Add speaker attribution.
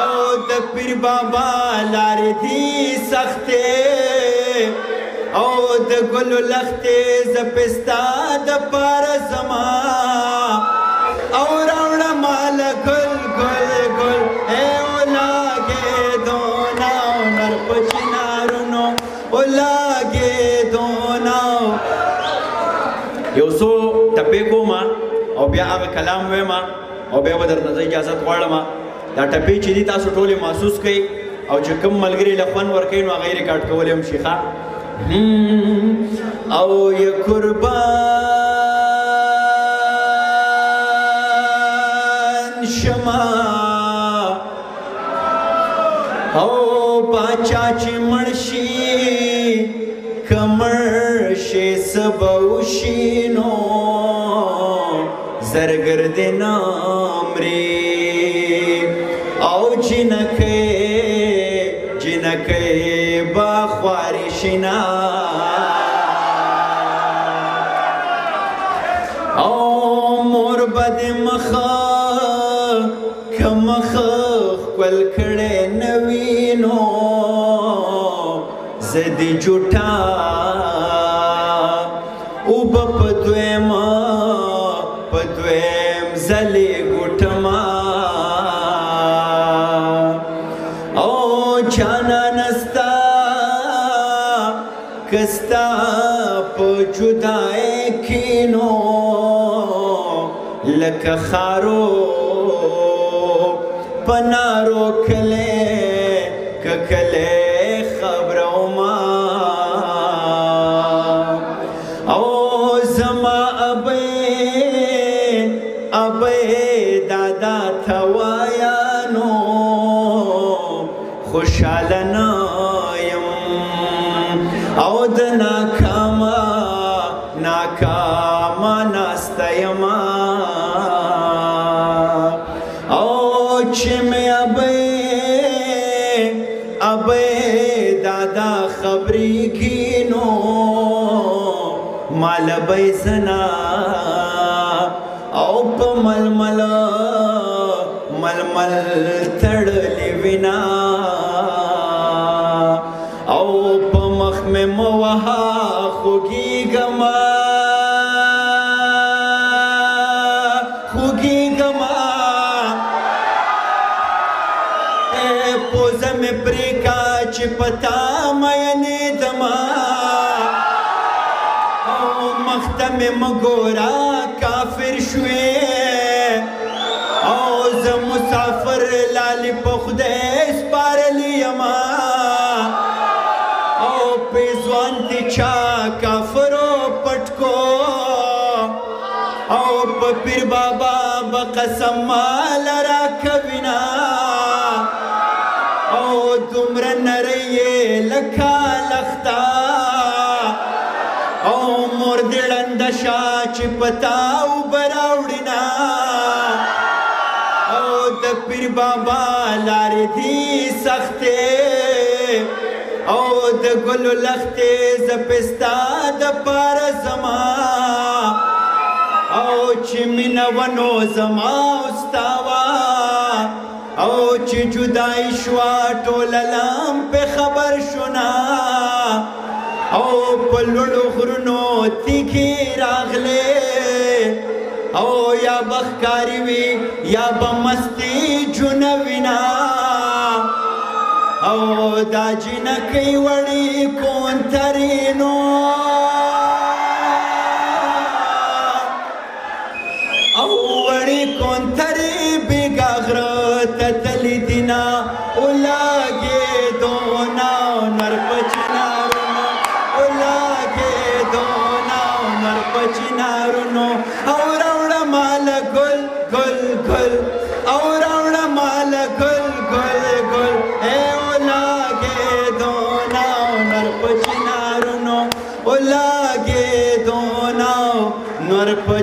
Speaker 1: او د پیر بابا لارې دي سختې او د ګلو لختې زه پې ستا دپاره ځمه او راوړه ماله ګل ګل ګل ای ولاګېدونه او نر په چنارونو ولاګېدونه یو څو ټپې کومه او بیا هغه کلام وایم او بیا به درنه زه اجازت غواړم دا ټپې چې دي تاسو ټولې محسوس کړئ او چې کوم ملګري له خوند ورکوي نو هغه یې ریکارډ کولی هم شي ښه او یې قربان شمه او باچا چې مړ شي که مړ شي څه به وشي نو زرګر دې نه مري او جنکۍ به خوارې شینا او مور به دې مخه که مخه ښکل کړی نه وي نو زه دې جوټه اوبه په دویم ځلې ګوټمه او جانانه ستا که ستا په جدایۍ کې نو لکه خارو په نارو کلی که کلی خبرومه او زما ابۍ دادا ته وایه نو خوشحاله نه یم او د ناکامه ناسته یمه او چې مې ابۍ دادا خبرېږي نو ماله به یې زنه او په ململ تړلې وینا او په مخ مې مه وهه خوږېږمه پوزه مې پرېږه چې په تا مینېدمه او مخ ته مې مه ګوره کافر شوې او زه مسافر لالې په خدای سپارلی یمه او پیزوان دې چا کافرو پټ کو او په پیر بابا به قسم ماله راکوینه او دومره نری یې لکه لخته او مور دې ړنده شه چې په تا اوبه راوړینه او د پیر بابا لارې دي سختې او د ګلو لختې زه پې ستا دپاره ځمه او چې مینه ونو زما او ستا وه او چې جدای شوه ټوله لم پې خبر شونه او په لوړو غرونو تیږې راغلې او یا به ښکاري وي یا به مستې جنوینه او دا جنکۍ وړې کونترینو او وړې کونترې بېګا غره ته تللي دینه ولاګېدونه او نر په چنارونو ولاګېدونه او نر په چنارونو او راوړه ماله ګل ګل ګل او راوړه ماله ګل ګل ګل ای ولاګېدونه او نر په چنارونو ولاګېدونه او نر په